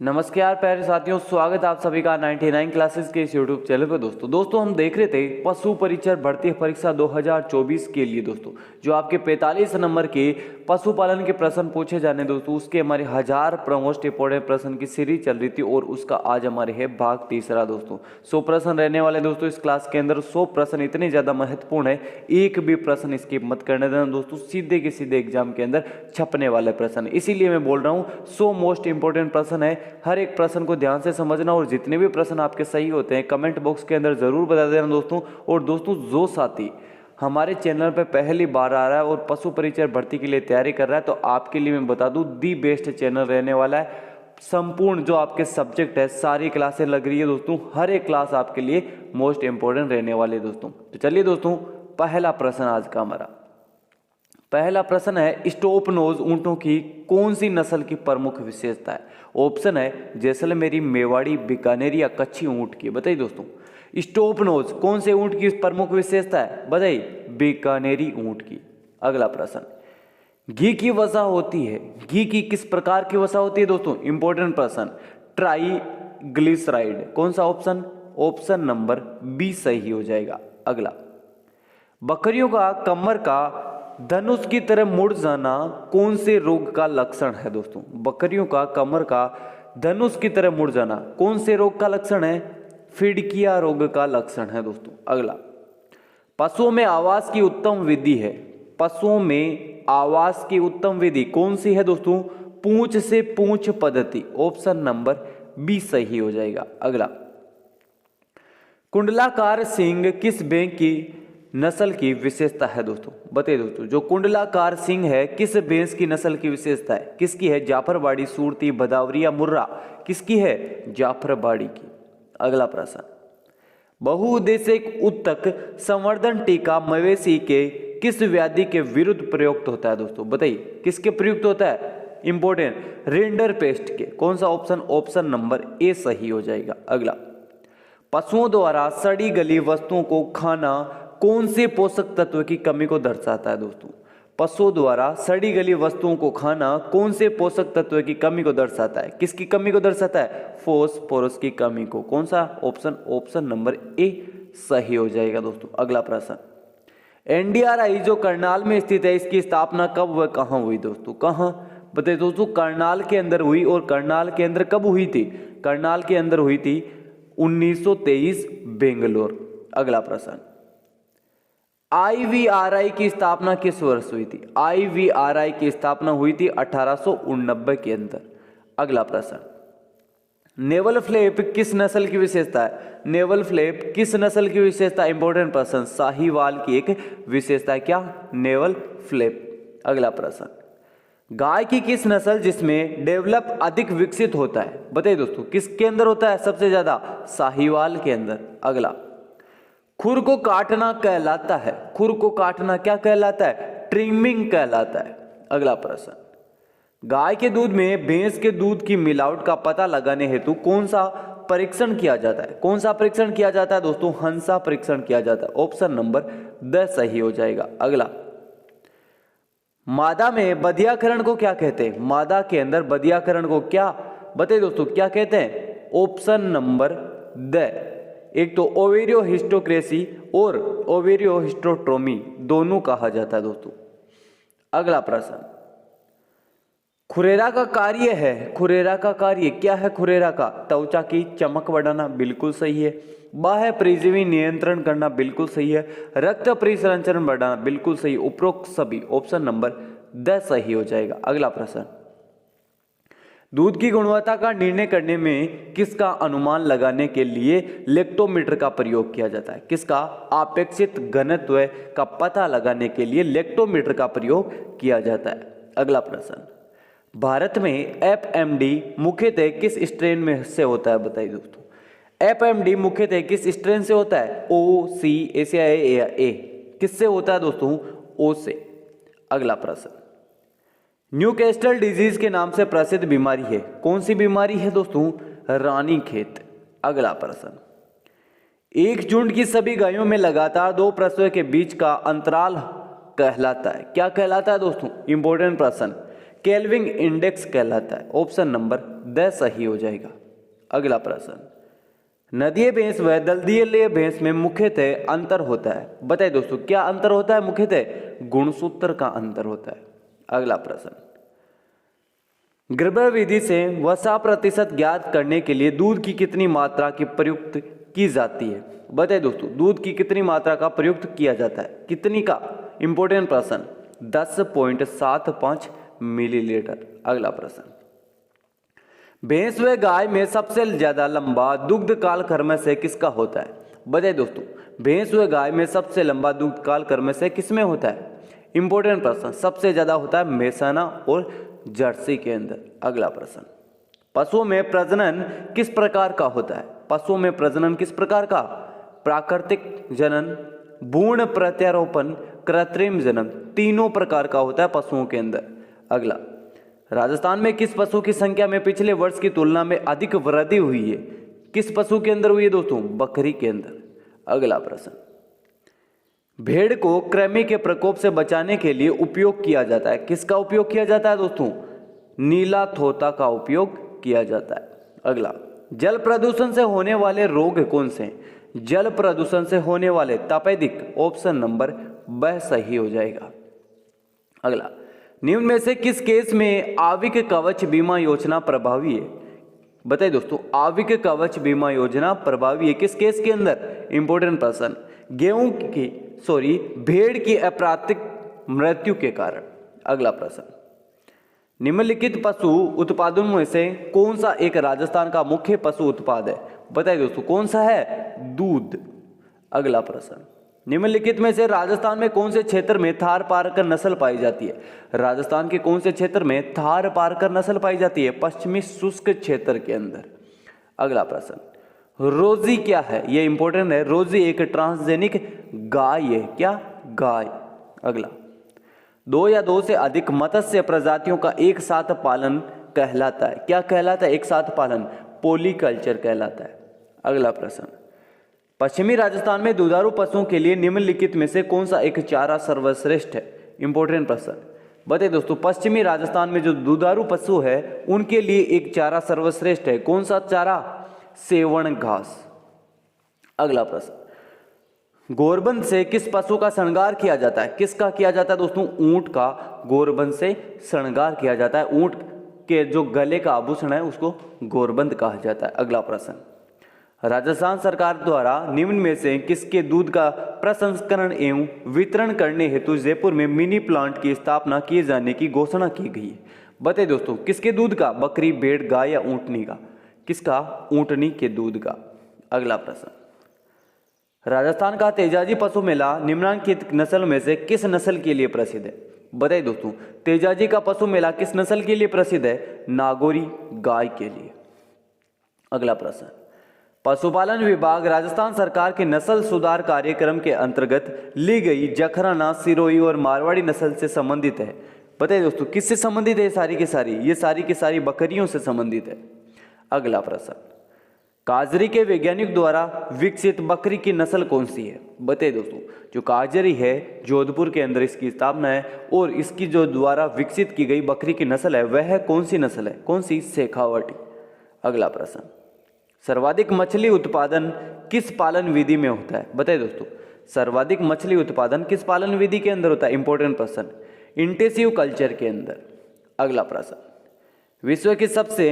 नमस्कार प्यारे साथियों, स्वागत है आप सभी का 99 क्लासेस के इस यूट्यूब चैनल पर। दोस्तों हम देख रहे थे पशु परिचर भर्ती परीक्षा 2024 के लिए दोस्तों जो आपके 45 नंबर के पशुपालन के प्रश्न पूछे जाने दोस्तों, उसके हमारे 1000 मोस्ट इंपोर्टेंट प्रश्न की सीरीज चल रही थी और उसका आज हमारे है भाग तीसरा दोस्तों। 100 प्रश्न रहने वाले दोस्तों इस क्लास के अंदर। 100 प्रश्न इतने ज़्यादा महत्वपूर्ण है, एक भी प्रश्न स्किप मत करने देना दोस्तों, सीधे के सीधे एग्जाम के अंदर छपने वाले प्रश्न। इसीलिए मैं बोल रहा हूँ 100 मोस्ट इंपोर्टेंट प्रश्न है, हर एक प्रश्न को ध्यान से समझना और जितने भी प्रश्न आपके सही होते हैं कमेंट बॉक्स के अंदर जरूर बता देना दोस्तों। और दोस्तों जो साथी हमारे चैनल पर पहली बार आ रहा है और पशु परिचर भर्ती के लिए तैयारी कर रहा है तो आपके लिए मैं बता दूं दी बेस्ट चैनल रहने वाला है। संपूर्ण जो आपके सब्जेक्ट है सारी क्लासें लग रही है दोस्तों, हर एक क्लास आपके लिए मोस्ट इंपोर्टेंट रहने वाली है दोस्तों। तो चलिए दोस्तों, पहला प्रश्न आज का हमारा पहला प्रश्न है, स्टॉप नोज ऊंटों की कौन सी नस्ल की प्रमुख विशेषता है? ऑप्शन है जैसलमेरी, मेवाड़ी, बीकानेरी या कच्छी ऊंट की। बताइए दोस्तों, स्टॉप नोज कौन से ऊंट की प्रमुख विशेषता है? बताइए, बीकानेरी ऊंट की। अगला प्रश्न, घी की वसा होती है, घी की किस प्रकार की वसा होती है दोस्तों? इंपॉर्टेंट प्रश्न, ट्राइग्लिसराइड। कौन सा ऑप्शन? ऑप्शन नंबर बी सही हो जाएगा। अगला, बकरियों का कमर का धनुष की तरह मुड़ जाना कौन से रोग का लक्षण है दोस्तों? बकरियों का कमर का धनुष की तरह मुड़ जाना कौन से रोग का लक्षण है? फिडकिया रोग का लक्षण है दोस्तों। अगला, पशुओं में आवास की उत्तम विधि है, पशुओं में आवास की उत्तम विधि कौन सी है दोस्तों? पूंछ से पूंछ पद्धति। ऑप्शन नंबर बी सही हो जाएगा। अगला, कुंडलाकार सींग किस भैंस की नस्ल की विशेषता है दोस्तों? बताइए दोस्तों, जो कुंडलाकार सिंह है किस भैंस की नस्ल की विशेषता है? किसकी है? जाफरबाड़ी, सूरती, भदावरी या मुर्रा? किसकी है? जाफरबाड़ी की। अगला प्रश्न, बहुउद्देश्यिक उत्तक संवर्धन टीका मवेशी के किस व्याधि के विरुद्ध प्रयुक्त होता है दोस्तों? बताइए, किसके प्रयुक्त होता है? इंपॉर्टेंट, रेंडर पेस्ट के। कौन सा ऑप्शन? ऑप्शन नंबर ए सही हो जाएगा। अगला, पशुओं द्वारा सड़ी गली वस्तुओं को खाना कौन से पोषक तत्व की कमी को दर्शाता है दोस्तों? पशुओं द्वारा सड़ी गली वस्तुओं को खाना कौन से पोषक तत्व की कमी को दर्शाता है? किसकी कमी को दर्शाता है? फास्फोरस की कमी को। कौन सा ऑप्शन? ऑप्शन नंबर ए सही हो जाएगा दोस्तों। अगला प्रश्न, एनडीआरआई जो करनाल में स्थित है इसकी स्थापना कब व कहां हुई दोस्तों? कहां? बताइए दोस्तों, करनाल के अंदर हुई। और करनाल के अंदर कब हुई थी? करनाल के अंदर हुई थी 1923 बेंगलोर। अगला प्रश्न, आईवीआरआई की स्थापना किस वर्ष हुई थी? आईवीआरआई की स्थापना हुई थी 1889 के अंदर। अगला प्रश्न, नेवल फ्लैप किस नस्ल की विशेषता है? नेवल फ्लैप किस नस्ल की विशेषता? इंपॉर्टेंट प्रश्न, साहीवाल की एक विशेषता है। क्या? Naval flap. अगला प्रश्न, गाय की किस नस्ल जिसमें डेवलप अधिक विकसित होता है? बताइए दोस्तों, किसके अंदर होता है सबसे ज्यादा? साहीवाल के अंदर। अगला, खुर को काटना कहलाता है, खुर को काटना क्या कहलाता है? ट्रिमिंग कहलाता है। अगला प्रश्न, गाय के दूध में भैंस के दूध की मिलावट का पता लगाने हेतु कौन सा परीक्षण किया जाता है? कौन सा परीक्षण किया जाता है दोस्तों? हंसा परीक्षण किया जाता है। ऑप्शन नंबर द सही हो जाएगा। अगला, मादा में बधियाकरण को क्या कहते हैं? मादा के अंदर बधियाकरण को क्या, बताइए दोस्तों, क्या कहते हैं? ऑप्शन नंबर द, एक तो ओवेरियो हिस्टोक्रेसी और ओवेरियो हिस्टोट्रोमी दोनों कहा जाता है दोस्तों। अगला प्रश्न, खुरेरा का कार्य है, खुरेरा का कार्य क्या है? खुरेरा का त्वचा की चमक बढ़ाना, बिल्कुल सही है। बाह्य परजीवी नियंत्रण करना, बिल्कुल सही है। रक्त परिसंचरण बढ़ाना, बिल्कुल सही। उपरोक्त सभी, ऑप्शन नंबर द सही हो जाएगा। अगला प्रश्न, दूध की गुणवत्ता का निर्णय करने में किसका अनुमान लगाने के लिए लेक्टोमीटर का प्रयोग किया जाता है? किसका? अपेक्षित घनत्व का पता लगाने के लिए लेक्टोमीटर का प्रयोग किया जाता है। अगला प्रश्न, भारत में एफएमडी मुख्यतः किस स्ट्रेन में से होता है? बताइए दोस्तों, एफएमडी मुख्यतः किस स्ट्रेन से होता है? ओ, सी, एशिया या ए? किससे होता है दोस्तों? ओ से। अगला प्रश्न, न्यूकैस्टल डिजीज के नाम से प्रसिद्ध बीमारी है, कौन सी बीमारी है दोस्तों? रानीखेत। अगला प्रश्न, एक झुंड की सभी गायों में लगातार 2 प्रसव के बीच का अंतराल कहलाता है, क्या कहलाता है दोस्तों? इंपॉर्टेंट प्रश्न, केल्विन इंडेक्स कहलाता है। ऑप्शन नंबर द सही हो जाएगा। अगला प्रश्न, नदीय भैंस व दलदलीय भैंस में मुख्यतः अंतर होता है। बताइए दोस्तों क्या अंतर होता है? मुख्यतः गुणसूत्र का अंतर होता है। अगला प्रश्न, गर्भ विधि से वसा प्रतिशत ज्ञात करने के लिए दूध की कितनी मात्रा की प्रयुक्त की जाती है? बताइए दोस्तों दूध की कितनी मात्रा का प्रयुक्त किया जाता है? कितनी का? इंपॉर्टेंट प्रश्न, 10.75 मिलीलीटर। अगला प्रश्न, भैंस व गाय में सबसे ज्यादा लंबा दुग्ध काल कर्म से किसका होता है? बताइए दोस्तों भैंस व गाय में सबसे लंबा दुग्ध काल कर्म से किसमें होता है? इंपॉर्टेंट प्रश्न, सबसे ज्यादा होता है मेसाना और जर्सी के अंदर। अगला प्रश्न, पशुओं में प्रजनन किस प्रकार का होता है? पशुओं में प्रजनन किस प्रकार का? प्राकृतिक जनन, भ्रूण प्रत्यारोपण, कृत्रिम जनन, तीनों प्रकार का होता है पशुओं के अंदर। अगला, राजस्थान में किस पशु की संख्या में पिछले वर्ष की तुलना में अधिक वृद्धि हुई है? किस पशु के अंदर हुई है दोस्तों? बकरी के अंदर। अगला प्रश्न, भेड़ को कृमि के प्रकोप से बचाने के लिए उपयोग किया जाता है। किसका उपयोग किया जाता है दोस्तों? नीला थोता का उपयोग किया जाता है। अगला, जल प्रदूषण से होने वाले रोग कौन से हैं? जल प्रदूषण से होने वाले तपेदिक। ऑप्शन नंबर ब सही हो जाएगा। अगला, निम्न में से किस केस में आविक कवच बीमा योजना प्रभावी है? बताइए दोस्तों आविक कवच बीमा योजना प्रभावी है किस केस के अंदर? इंपॉर्टेंट प्रश्न, भेड़ की अप्राकृतिक मृत्यु के कारण। अगला प्रश्न, निम्नलिखित पशु उत्पादों में से कौन सा एक राजस्थान का मुख्य पशु उत्पाद है? बताइए दोस्तों कौन सा है? दूध। अगला प्रश्न, निम्नलिखित में से राजस्थान में कौन से क्षेत्र में थार पारकर नस्ल पाई जाती है? राजस्थान के कौन से क्षेत्र में थार पारकर नस्ल पाई जाती है? पश्चिमी शुष्क क्षेत्र के अंदर। अगला प्रश्न, रोजी क्या है? यह इंपॉर्टेंट है। रोजी एक ट्रांसजेनिक गाय है। क्या? गाय। अगला, 2 या 2 से अधिक मत्स्य प्रजातियों का एक साथ पालन कहलाता है। क्या कहलाता है? एक साथ पालन, पॉलीकल्चर कहलाता है। अगला प्रश्न, पश्चिमी राजस्थान में दुधारू पशुओं के लिए निम्नलिखित में से कौन सा एक चारा सर्वश्रेष्ठ है? इंपॉर्टेंट प्रश्न, बताइए दोस्तों पश्चिमी राजस्थान में जो दुधारू पशु है उनके लिए एक चारा सर्वश्रेष्ठ है। कौन सा चारा? सेवण घास। अगला प्रश्न, गोरबंद से किस पशु का श्रृंगार किया जाता है? किसका किया जाता है दोस्तों? ऊंट का गोरबंद से श्रृंगार किया जाता है। ऊंट के जो गले का आभूषण है उसको गोरबंद कहा जाता है। अगला प्रश्न, राजस्थान सरकार द्वारा निम्न में से किसके दूध का प्रसंस्करण एवं वितरण करने हेतु जयपुर में मिनी प्लांट की स्थापना किए जाने की घोषणा की गई है? बताइए दोस्तों किसके दूध का? बकरी, भेड़, गाय या ऊंटनी का? किसका? ऊंटनी के दूध का। अगला प्रश्न, राजस्थान का तेजाजी पशु मेला निम्नलिखित नस्ल में से किस नस्ल के लिए प्रसिद्ध है? बताइए दोस्तों तेजाजी का पशु मेला किस नस्ल के लिए प्रसिद्ध है? नागौरी गाय के लिए। अगला प्रश्न, पशुपालन विभाग राजस्थान सरकार के नस्ल सुधार कार्यक्रम के अंतर्गत ली गई जखराना, सिरोही और मारवाड़ी नस्ल से संबंधित है। बताइए दोस्तों किससे संबंधित है? सारी की सारी, ये सारी की सारी बकरियों से संबंधित है। अगला प्रश्न, काजरी के वैज्ञानिक द्वारा विकसित बकरी की नस्ल कौन सी है? बताइए दोस्तों जो काजरी है जोधपुर के अंदर इसकी स्थापना है और इसकी जो द्वारा विकसित की गई बकरी की नस्ल है वह कौन सी नस्ल है? कौन सी? शेखावटी। अगला प्रश्न, सर्वाधिक मछली उत्पादन किस पालन विधि में होता है? बताइए दोस्तों सर्वाधिक मछली उत्पादन किस पालन विधि के अंदर होता है? इंपॉर्टेंट प्रश्न, इंटेंसिव कल्चर के अंदर। अगला प्रश्न, विश्व की सबसे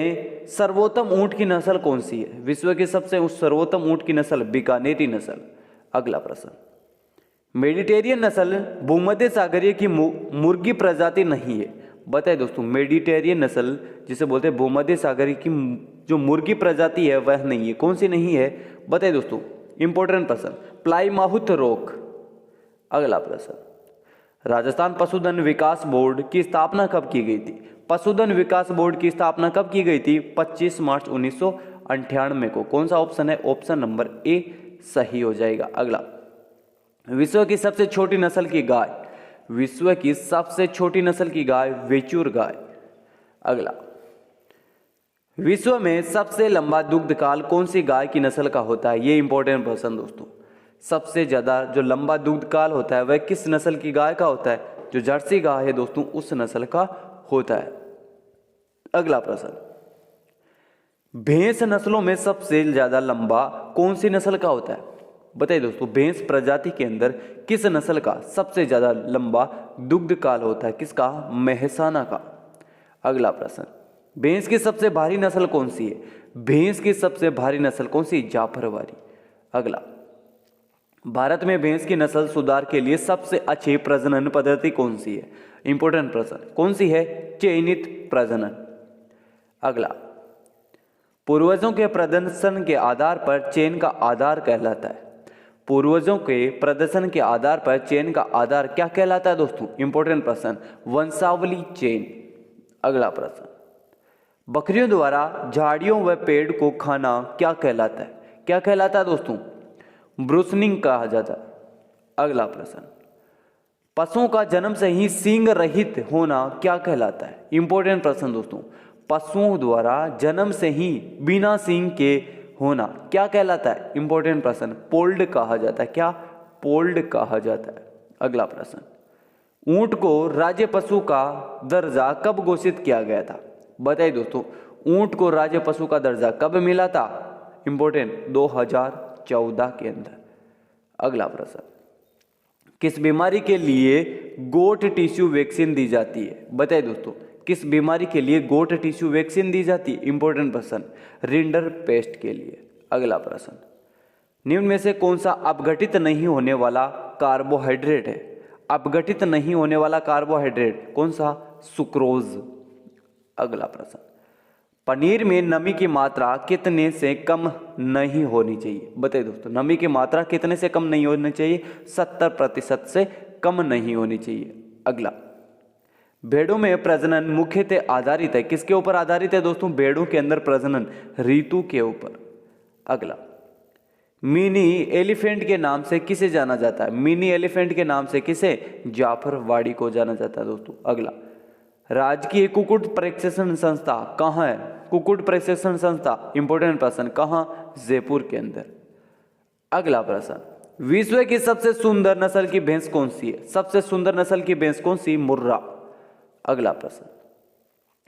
सर्वोत्तम ऊंट की नस्ल कौन सी है? विश्व की सबसे सर्वोत्तम ऊंट की नस्ल बीकानेरी नस्ल। अगला प्रश्न, मेडिटेरियन नस्ल भूमध्य सागरीय की मुर्गी प्रजाति नहीं है। बताइए दोस्तों मेडिटेरियन नस्ल जिसे बोलते हैं भूमध्य सागरीय की जो मुर्गी प्रजाति है वह नहीं है। कौन सी नहीं है? बताइए दोस्तों इंपॉर्टेंट प्रश्न, प्लाईमाउथ रॉक। अगला प्रश्न, राजस्थान पशुधन विकास बोर्ड की स्थापना कब की गई थी? पशुधन विकास बोर्ड की स्थापना कब की गई थी? 25 मार्च 1998 को। कौन सा ऑप्शन है? ऑप्शन नंबर ए सही हो जाएगा। अगला, विश्व की सबसे छोटी नस्ल की गाय। विश्व की सबसे छोटी नस्ल की गाय वेचूर गाय। अगला, विश्व में सबसे लंबा दुग्ध काल कौन सी गाय की नस्ल का होता है? ये इंपॉर्टेंट प्रश्न दोस्तों, सबसे ज्यादा जो लंबा दुग्ध काल होता है वह किस नस्ल की गाय का होता है? जो जर्सी गाय है दोस्तों उस नस्ल का होता है। अगला प्रश्न, भैंस नस्लों में सबसे ज्यादा लंबा कौन सी नस्ल का होता है? बताइए दोस्तों, भैंस प्रजाति के अंदर किस नस्ल का सबसे ज्यादा लंबा दुग्ध काल होता है? किसका? मेहसाना का। अगला प्रश्न, भैंस की सबसे भारी नस्ल कौन सी है? भैंस की सबसे भारी नस्ल कौन सी? जाफरवारी। अगला, भारत में भैंस की नस्ल सुधार के लिए सबसे अच्छी प्रजनन पद्धति कौन सी है? इंपॉर्टेंट प्रश्न, कौन सी है? चयनित प्रजनन। अगला, पूर्वजों के प्रदर्शन के आधार पर चयन का आधार कहलाता है। पूर्वजों के प्रदर्शन के आधार पर चयन का आधार क्या कहलाता है दोस्तों? इंपॉर्टेंट प्रश्न, वंशावली चयन। अगला प्रश्न, बकरियों द्वारा झाड़ियों व पेड़ को खाना क्या कहलाता है? क्या कहलाता है दोस्तों? ब्रूसनिंग कहा जाता है। अगला प्रश्न, पशुओं का जन्म से ही सींग रहित होना क्या कहलाता है? इंपॉर्टेंट प्रश्न दोस्तों, पशुओं द्वारा जन्म से ही बिना सींग के होना क्या कहलाता है? इंपॉर्टेंट प्रश्न, पोल्ड कहा जाता है। क्या? पोल्ड कहा जाता है। अगला प्रश्न, ऊंट को राज्य पशु का दर्जा कब घोषित किया गया था? बताइए दोस्तों, ऊंट को राज्य पशु का दर्जा कब मिला था? इंपॉर्टेंट, 2014 के अंदर। अगला प्रश्न, किस बीमारी के लिए गोट टिश्यू वैक्सीन दी जाती है? बताइए दोस्तों, किस बीमारी के लिए गोट टिश्यू वैक्सीन दी जाती है? इंपॉर्टेंट प्रश्न, रिंडर पेस्ट के लिए। अगला प्रश्न, निम्न में से कौन सा अपघटित नहीं होने वाला कार्बोहाइड्रेट है? अपघटित नहीं होने वाला कार्बोहाइड्रेट कौन सा? सुक्रोज। अगला प्रश्न, पनीर में नमी की मात्रा कितने से कम नहीं होनी चाहिए? बताइए दोस्तों, नमी की मात्रा कितने से कम नहीं होनी चाहिए? 70% से कम नहीं होनी चाहिए। अगला, भेड़ों में प्रजनन मुख्यतः आधारित है, किसके ऊपर आधारित है दोस्तों? भेड़ों के अंदर प्रजनन ऋतु के ऊपर। अगला, मिनी एलिफेंट के नाम से किसे जाना जाता है? मिनी एलिफेंट के नाम से किसे? जाफरवाड़ी को जाना जाता है दोस्तों। अगला, राजकीय कुक्कुट प्रशिक्षण संस्था कहाँ है? कुक्कुट प्रशिक्षण संस्था, इंपॉर्टेंट प्रश्न, कहाँ? जयपुर के अंदर। अगला प्रश्न, विश्व की सबसे सुंदर नस्ल की भैंस कौन सी है? सबसे सुंदर नस्ल की भैंस कौन सी? मुर्रा। अगला प्रश्न,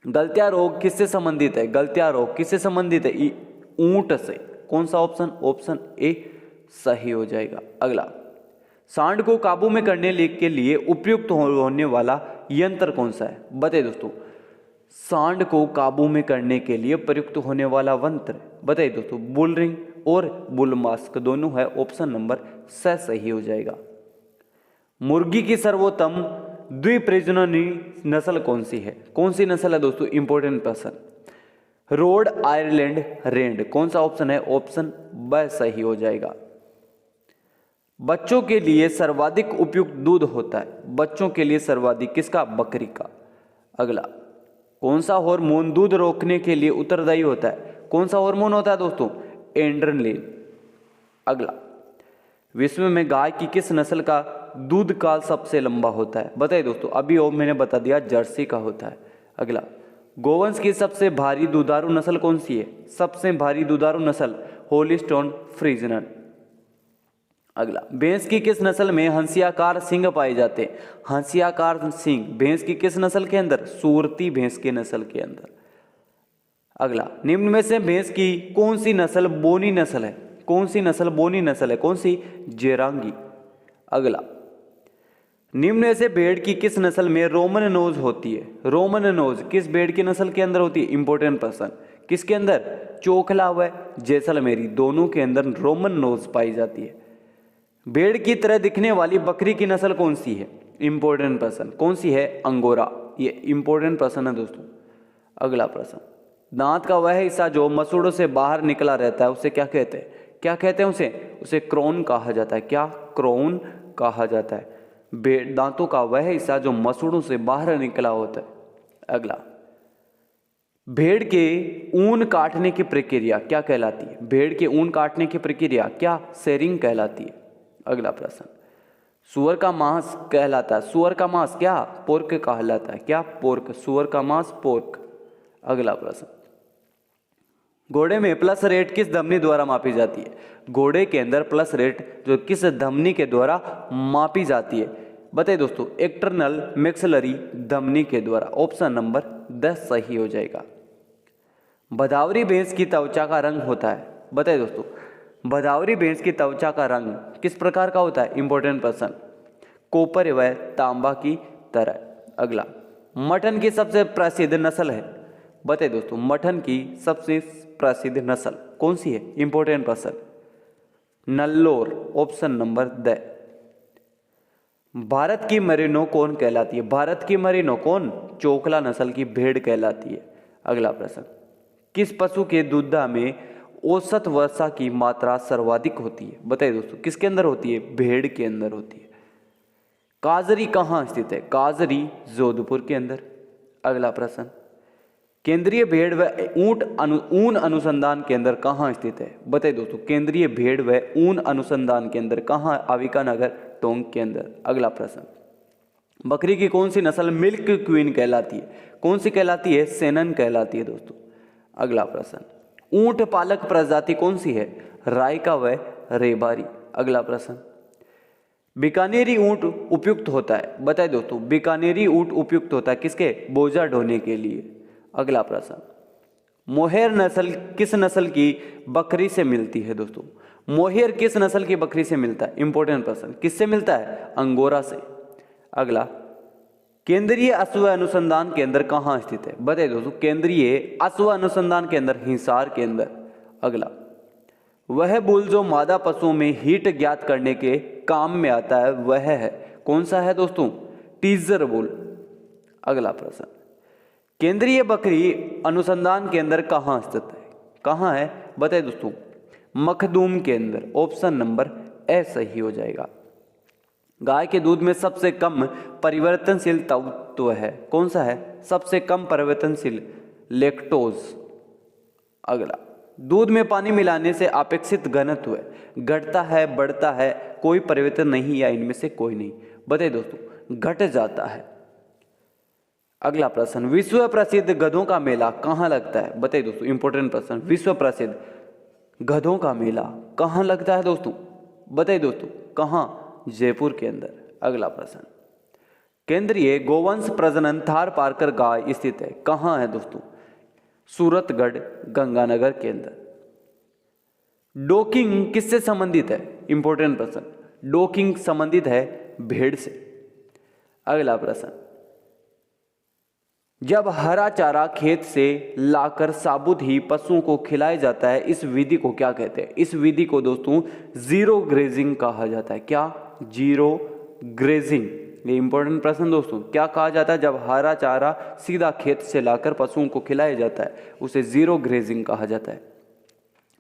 गलतिया रोग किससे संबंधित है? गलतिया रोग किससे संबंधित है? ऊंट से। कौन सा ऑप्शन? ऑप्शन ए सही हो जाएगा। अगला, सांड को काबू में करने के लिए उपयुक्त होने वाला यंत्र कौन सा है? बताइए दोस्तों, सांड को काबू में करने के लिए प्रयुक्त होने वाला यंत्र, बताइए दोस्तों, बुल रिंग और बुल मास्क दोनों है। ऑप्शन नंबर स सही हो जाएगा। मुर्गी की सर्वोत्तम द्विप्रजननी नस्ल कौन सी है? कौन सी नस्ल है दोस्तों? इंपॉर्टेंट प्रश्न, रोड आयरलैंड रेड। कौन सा ऑप्शन है? ऑप्शन ब सही हो जाएगा। बच्चों के लिए सर्वाधिक उपयुक्त दूध होता है, बच्चों के लिए सर्वाधिक किसका? बकरी का। अगला, कौन सा हार्मोन दूध रोकने के लिए उत्तरदायी होता है? कौन सा हार्मोन होता है दोस्तों? एड्रेनलिन। अगला, विश्व में गाय की किस नस्ल का दूध काल सबसे लंबा होता है? बताइए दोस्तों, अभी और मैंने बता दिया, जर्सी का होता है। अगला, गोवंश की सबसे भारी दुधारू नस्ल कौन सी है? सबसे भारी दुधारू नस्ल होलिस्टोन फ्रीजनन। अगला, भैंस की किस नस्ल में हंसियाकार सींग पाए जाते हैं? हंसियाकार सींग भैंस की किस नस्ल के अंदर? सूरती भैंस के नस्ल के अंदर। अगला, निम्न में से भैंस की कौन सी नस्ल बोनी नस्ल है? कौन सी नस्ल बोनी नस्ल है? कौन सी? जेरांगी। अगला, निम्न में से भेड़ की किस नस्ल में रोमन नोज होती है? रोमन नोज किस भेड़ की नस्ल के अंदर होती है? इंपॉर्टेंट प्रश्न, किसके अंदर? चोखला व जैसलमेरी दोनों के अंदर रोमन नोज पाई जाती है। भेड़ की तरह दिखने वाली बकरी की नस्ल कौन सी है? इंपॉर्टेंट प्रश्न, कौन सी है? अंगोरा। ये इंपॉर्टेंट प्रश्न है दोस्तों। अगला प्रश्न, दांत का वह हिस्सा जो मसूड़ों से बाहर निकला रहता है उसे क्या कहते हैं? क्या कहते हैं उसे क्रोन कहा जाता है। क्या? क्रोन कहा जाता है। दांतों का वह हिस्सा जो मसूड़ों से बाहर निकला होता है। अगला, भेड़ के ऊन काटने की प्रक्रिया क्या कहलाती है? भेड़ के ऊन काटने की प्रक्रिया क्या? शेयरिंग कहलाती है। अगला प्रश्न, सुअर का मांस कहलाता है, सुअर का मांस क्या? पोर्क कहलाता है। क्या? पोर्क। सुअर का मांस पोर्क। अगला प्रश्न, घोड़े में प्लस रेट किस धमनी द्वारा मापी जाती है? घोड़े के अंदर प्लस रेट जो किस धमनी के द्वारा मापी जाती है? बताइए दोस्तों, एक्सटर्नल मैक्सिलरी धमनी के द्वारा। ऑप्शन नंबर 10 सही हो जाएगा। भदावरी भैंस की त्वचा का रंग होता है, बताइए दोस्तों, भदावरी भैंस की त्वचा का रंग किस प्रकार का होता है? इंपॉर्टेंट प्रश्न। कॉपर व तांबा की तरह। अगला, मटन की सबसे प्रसिद्ध नस्ल है, बताइए दोस्तों, मटन की सबसे प्रसिद्ध नस्ल कौन सी है? इंपॉर्टेंट प्रश्न। नल्लोर। Option number 10। भारत की मरीनो कौन कहलाती है? भारत की मरीनो कौन? चोकला नस्ल की भेड़ कहलाती है। अगला प्रश्न, किस पशु के दुग्ध में औसत वर्षा की मात्रा सर्वाधिक होती है? बताइए दोस्तों, किसके अंदर होती है? भेड़ के अंदर होती है। काजरी कहाँ स्थित है? काजरी जोधपुर के अंदर। अगला प्रश्न, केंद्रीय भेड़ व ऊन अनुसंधान केंद्र कहाँ स्थित है? बताइए दोस्तों, केंद्रीय भेड़ व ऊन अनुसंधान केंद्र कहाँ? अविका नगर, टोंक के अंदर। अगला प्रश्न, बकरी की कौन सी नस्ल मिल्क क्वीन कहलाती है? कौन सी कहलाती है? सेनन कहलाती है दोस्तों। अगला प्रश्न, ऊंट पालक प्रजाति कौन सी है? रायका व रेबारी। अगला प्रश्न, बीकानेरी ऊंट उपयुक्त होता है, बताइए दोस्तों, बीकानेरी ऊंट उपयुक्त होता है किसके? बोझा ढोने के लिए। अगला प्रश्न, मोहेर नस्ल किस नस्ल की बकरी से मिलती है दोस्तों? मोहेर किस नस्ल की बकरी से मिलता है? इंपॉर्टेंट प्रश्न। किससे मिलता है? अंगोरा से। अगला, केंद्रीय अश्व अनुसंधान केंद्र कहाँ स्थित है? बताइए दोस्तों, केंद्रीय अश्व अनुसंधान केंद्र हिसार के अंदर। अगला, वह बुल जो मादा पशुओं में हीट ज्ञात करने के काम में आता है वह है कौन सा है दोस्तों? Teaser bull. अगला प्रश्न, केंद्रीय बकरी अनुसंधान केंद्र कहाँ स्थित है? कहाँ है? बताइए दोस्तों, मखदूम के अंदर। ऑप्शन नंबर ए सही हो जाएगा। गाय के दूध में सबसे कम परिवर्तनशील तत्व है, कौन सा है? सबसे कम परिवर्तनशील, लैक्टोज। अगला, दूध में पानी मिलाने से अपेक्षित घनत्व घटता है, बढ़ता है, कोई परिवर्तन नहीं या इनमें से कोई नहीं? बताइए दोस्तों, घट जाता है। अगला प्रश्न, विश्व प्रसिद्ध गधों का मेला कहाँ लगता है? बताइए दोस्तों, इंपॉर्टेंट प्रश्न। विश्व प्रसिद्ध गधों का मेला कहाँ लगता है दोस्तों? बताइए दोस्तों, कहाँ? जयपुर के अंदर। अगला प्रश्न, केंद्रीय गोवंश प्रजनन थार पारकर गाय स्थित है, कहाँ है दोस्तों? सूरतगढ़, गंगानगर के अंदर। डोकिंग किससे संबंधित है? इंपॉर्टेंट प्रश्न। डोकिंग संबंधित है भेड़ से। अगला प्रश्न, जब हरा चारा खेत से लाकर साबुत ही पशुओं को खिलाया जाता है, इस विधि को क्या कहते हैं? इस विधि को दोस्तों जीरो ग्रेजिंग कहा जाता है। क्या? Zero grazing. ये इंपॉर्टेंट प्रश्न दोस्तों। क्या कहा जाता है? जब हरा चारा सीधा खेत से लाकर पशुओं को खिलाया जाता है उसे जीरो ग्रेजिंग कहा जाता है।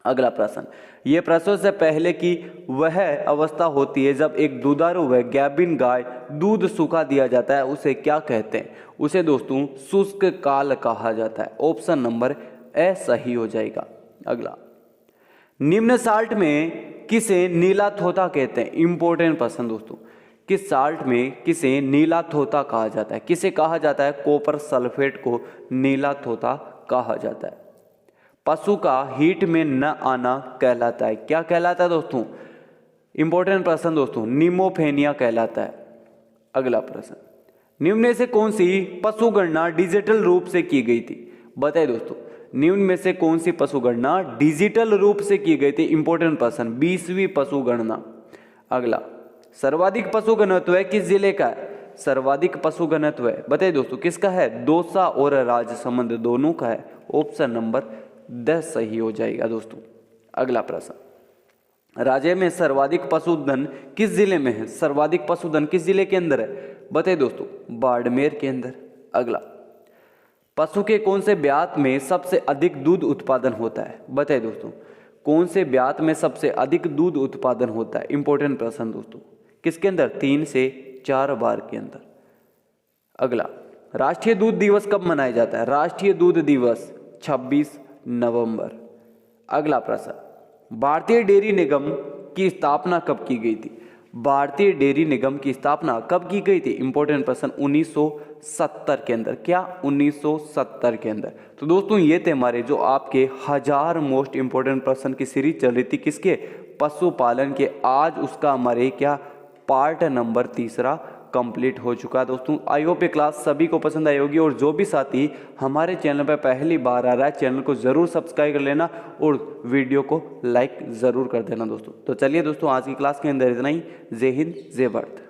अगला प्रश्न, यह प्रसव से पहले की वह अवस्था होती है जब एक दुधारू व गाभिन गाय दूध सूखा दिया जाता है, उसे क्या कहते हैं? उसे दोस्तों शुष्क काल कहा जाता है। ऑप्शन नंबर ए सही हो जाएगा। अगला, निम्न साल्ट में किसे नीला थोथा कहते हैं? इंपॉर्टेंट प्रश्न दोस्तों। किस साल्ट में किसे नीला थोथा कहा जाता है? किसे कहा जाता है? कॉपर सल्फेट को नीला थोथा कहा जाता है। पशु का हीट में न आना कहलाता है, क्या कहलाता है दोस्तों? इंपॉर्टेंट प्रश्न दोस्तों, निमोफेनिया कहलाता है। अगला प्रश्न, निम्न में से कौन सी पशु गणना डिजिटल रूप से की गई थी? बताइए दोस्तों, निम्न में से कौन सी पशु गणना डिजिटल रूप से की गई थी? इंपॉर्टेंट प्रश्न, 20वीं पशु गणना। अगला, सर्वाधिक पशु घनत्व है किस जिले का है? सर्वाधिक पशु घनत्व है, बताइए दोस्तों, किसका है? दौसा और राजसमंद दोनों का है। ऑप्शन नंबर 10 सही हो जाएगा दोस्तों। अगला प्रश्न, राज्य में सर्वाधिक पशुधन किस जिले में है? सर्वाधिक पशुधन किस जिले के अंदर है? बताइए दोस्तों, बाड़मेर के अंदर। अगला, पशु के कौन से ब्यात में सबसे अधिक दूध उत्पादन होता है? बताइए दोस्तों, कौन से ब्यात में सबसे अधिक दूध उत्पादन होता है? इंपॉर्टेंट प्रश्न दोस्तों। किसके अंदर? 3 से 4 बार के अंदर। अगला, राष्ट्रीय दूध दिवस कब मनाया जाता है? राष्ट्रीय दूध दिवस 26 नवंबर। अगला प्रश्न, भारतीय डेयरी निगम की स्थापना कब की गई थी? भारतीय डेयरी निगम की स्थापना कब की गई थी? इंपॉर्टेंट प्रश्न, 1970 के अंदर। क्या? 1970 के अंदर। तो दोस्तों ये थे हमारे जो आपके 1000 मोस्ट इंपॉर्टेंट प्रश्न की सीरीज चल रही थी, किसके? पशुपालन के। आज उसका हमारे क्या पार्ट नंबर 3 कंप्लीट हो चुका है दोस्तों। आई होप ये क्लास सभी को पसंद आई होगी, और जो भी साथी हमारे चैनल पर पहली बार आ रहा है चैनल को ज़रूर सब्सक्राइब कर लेना और वीडियो को लाइक ज़रूर कर देना दोस्तों। तो चलिए दोस्तों, आज की क्लास के अंदर इतना ही। जय हिंद, जय भारत।